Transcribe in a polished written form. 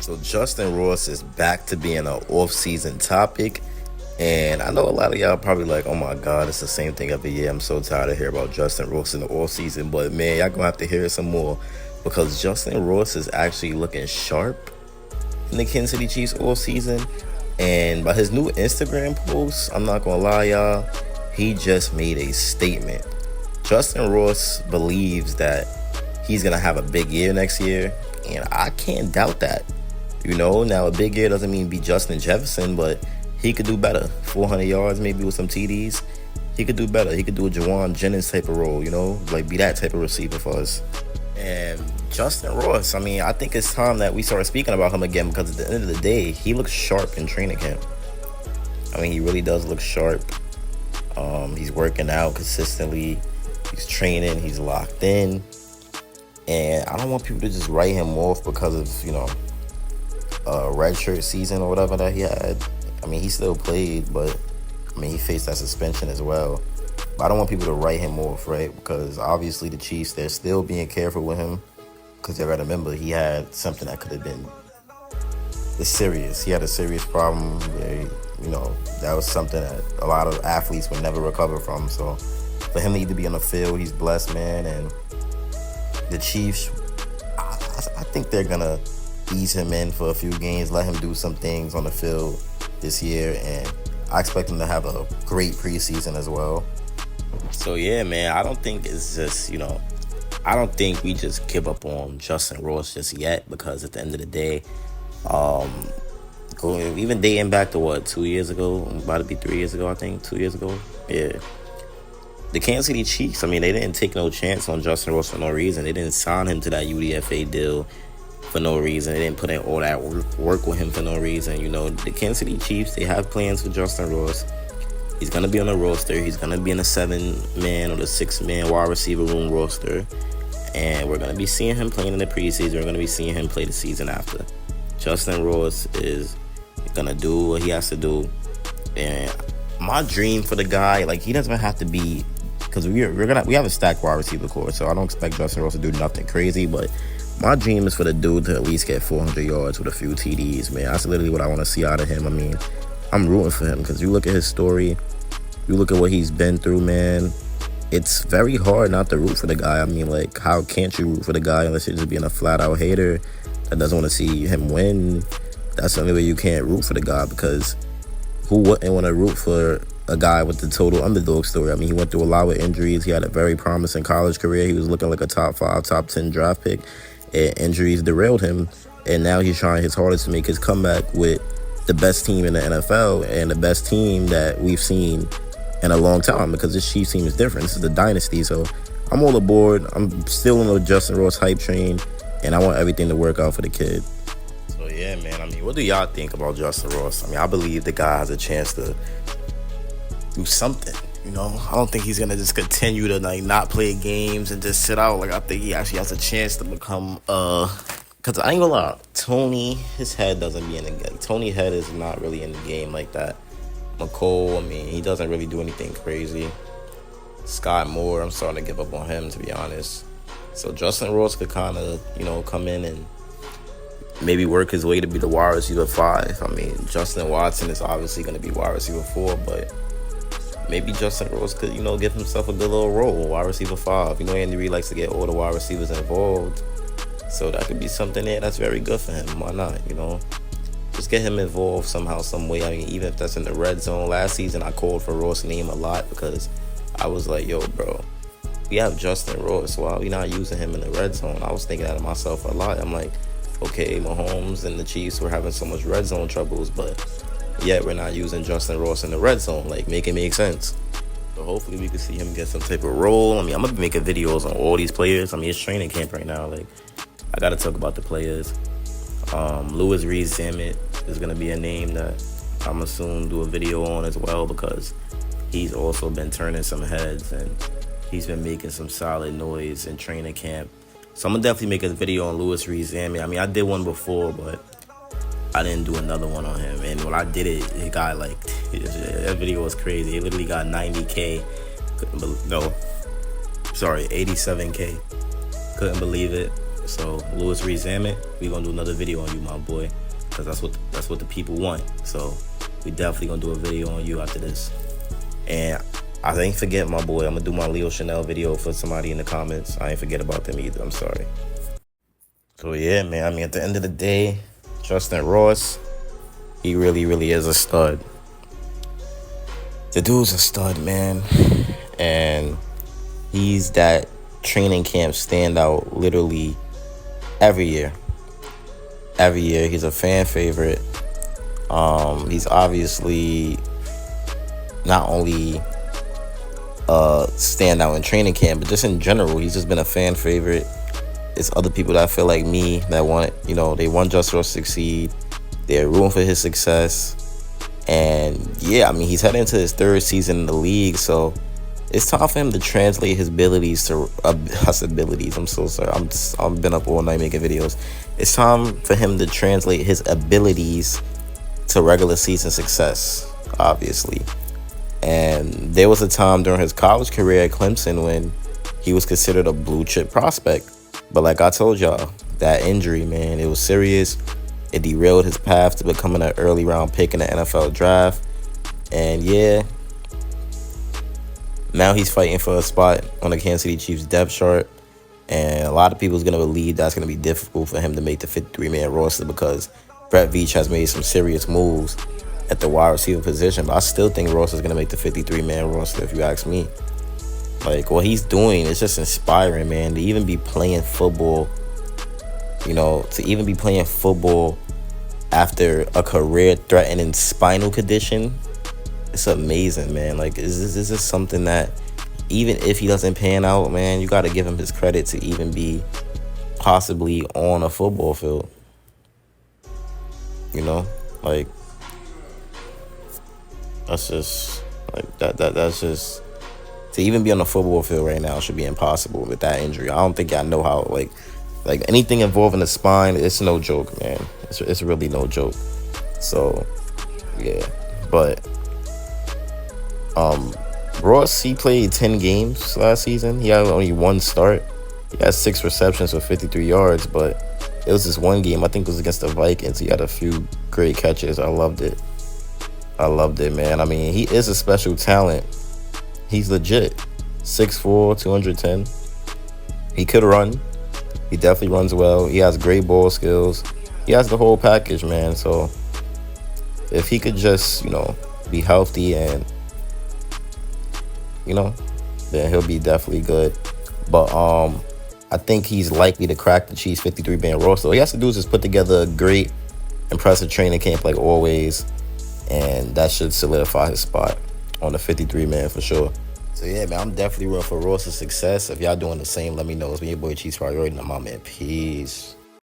So Justyn Ross is back to being an off-season topic. And I know a lot of y'all probably like, oh my God, it's the same thing every year. I'm so tired of hearing about Justyn Ross in the off-season. But man, y'all gonna have to hear it some more because Justyn Ross is actually looking sharp in the Kansas City Chiefs off-season. And by his new Instagram post, I'm not gonna lie, y'all, he just made a statement. Justyn Ross believes that he's gonna have a big year next year, and I can't doubt that. Now a big year doesn't mean be Justin Jefferson, but he could do better. 400 yards maybe with some TDs. He could do better. He could do a Jawan Jennings type of role, like be that type of receiver for us. And Justyn Ross, I think it's time that we start speaking about him again because at the end of the day, he looks sharp in training camp. He really does look sharp. He's working out consistently. He's training. He's locked in. And I don't want people to just write him off because of, a redshirt season or whatever that he had. He still played, but, he faced that suspension as well. But I don't want people to write him off, right? Because obviously the Chiefs, they're still being careful with him because they got to remember he had something that could have been serious. He had a serious problem where, that was something that a lot of athletes would never recover from. So for him to either be on the field, he's blessed, man. And the Chiefs, I think they're going to ease him in for a few games, let him do some things on the field this year, and I expect him to have a great preseason as well. So yeah, man, I don't think it's just, I don't think we just give up on Justyn Ross just yet because at the end of the day, even dating back to 2 years ago, about to be 3 years ago, I think, 2 years ago, yeah. The Kansas City Chiefs, they didn't take no chance on Justyn Ross for no reason. They didn't sign him to that UDFA deal for no reason. They didn't put in all that work with him for no reason. The Kansas City Chiefs, they have plans for Justyn Ross. He's going to be on the roster. He's going to be in the 7-man or the 6-man wide receiver room roster. And we're going to be seeing him playing in the preseason. We're going to be seeing him play the season after. Justyn Ross is going to do what he has to do. And my dream for the guy, he doesn't have to be, because we have a stacked wide receiver core, so I don't expect Justyn Ross to do nothing crazy, but my dream is for the dude to at least get 400 yards with a few TDs, man. That's literally what I want to see out of him. I'm rooting for him because you look at his story, you look at what he's been through, man. It's very hard not to root for the guy. How can't you root for the guy unless you're just being a flat-out hater that doesn't want to see him win? That's the only way you can't root for the guy, because who wouldn't want to root for a guy with the total underdog story? He went through a lot of injuries. He had a very promising college career. He was looking like a top 5, top 10 draft pick. And injuries derailed him, and now he's trying his hardest to make his comeback with the best team in the NFL and the best team that we've seen in a long time, because this Chiefs team is different. This is the dynasty, so I'm all aboard. I'm still on the Justyn Ross hype train, and I want everything to work out for the kid. So yeah, man, what do y'all think about Justyn Ross? I believe the guy has a chance to do something. I don't think he's going to just continue to not play games and just sit out. I think he actually has a chance to become, because I ain't gonna lie, Tony, his head doesn't be in the game. Tony's head is not really in the game like that. McCole, he doesn't really do anything crazy. Scott Moore, I'm starting to give up on him, to be honest. So Justyn Ross could kind of, come in and maybe work his way to be the wide receiver 5. Justin Watson is obviously going to be wide receiver 4, but maybe Justyn Ross could, give himself a good little role, wide receiver 5. Andy Reid likes to get all the wide receivers involved. So that could be something there that's very good for him. Why not, Just get him involved somehow, some way. Even if that's in the red zone. Last season, I called for Ross' name a lot because I was like, yo, bro, we have Justyn Ross. Why are we not using him in the red zone? I was thinking that of myself a lot. I'm like, okay, Mahomes and the Chiefs were having so much red zone troubles, but yet we're not using Justyn Ross in the red zone. Make it make sense. So hopefully we can see him get some type of role. I'm gonna be making videos on all these players. It's training camp right now. I gotta talk about the players. Louis Reed-Zammit is gonna be a name that I'm gonna soon do a video on as well, because he's also been turning some heads and he's been making some solid noise in training camp. So I'm gonna definitely make a video on Louis Reed-Zammit. I did one before, but I didn't do another one on him. And when I did it, it got that video was crazy. It literally got 90K. 87K. Couldn't believe it. So Louis Reed Zammit, we gonna do another video on you, my boy, because that's what the people want. So we definitely gonna do a video on you after this. And I ain't forget, my boy, I'm gonna do my Leo Chanel video for somebody in the comments. I ain't forget about them either. I'm sorry. So yeah, man. I mean, at the end of the day, Justyn Ross, he really, really is a stud. The dude's a stud, man. And he's that training camp standout literally every year. Every year, he's a fan favorite. He's obviously not only standout in training camp, but just in general, he's just been a fan favorite. It's other people that feel like me that want, they want Justyn Ross to succeed. They're rooting for his success. And yeah, I mean, he's heading into his third season in the league, so it's time for him to translate his abilities to abilities. I'm so sorry. I've been up all night making videos. It's time for him to translate his abilities to regular season success, obviously. And there was a time during his college career at Clemson when he was considered a blue chip prospect. But like I told y'all, that injury, man, it was serious. It derailed his path to becoming an early round pick in the NFL draft. And yeah, now he's fighting for a spot on the Kansas City Chiefs depth chart. And a lot of people is going to believe that's going to be difficult for him to make the 53-man roster because Brett Veach has made some serious moves at the wide receiver position. But I still think Ross is going to make the 53-man roster, if you ask me. Like, what he's doing is just inspiring, man. To even be playing football, to even be playing football after a career-threatening spinal condition, it's amazing, man. Like, this is something that, even if he doesn't pan out, man, you got to give him his credit to even be possibly on a football field. Like, that's just, like, that's just, to even be on the football field right now should be impossible with that injury. I don't think I know how, like anything involving the spine, it's no joke, man. It's really no joke. So, yeah. But, Ross, he played 10 games last season. He had only one start. He had 6 receptions for 53 yards, but it was this one game. I think it was against the Vikings. He had a few great catches. I loved it. Man. I mean, he is a special talent. He's legit. 6'4", 210. He could run. He definitely runs well. He has great ball skills. He has the whole package, man. So if he could just, be healthy and, then he'll be definitely good. But I think he's likely to crack the Chiefs 53-man roster. All he has to do is just put together a great, impressive training camp like always, and that should solidify his spot on the 53-man for sure. So yeah, man, I'm definitely rooting for Ross's success. If y'all doing the same, let me know. It's been your boy Chiefs Priority, and I'm out, man. Peace.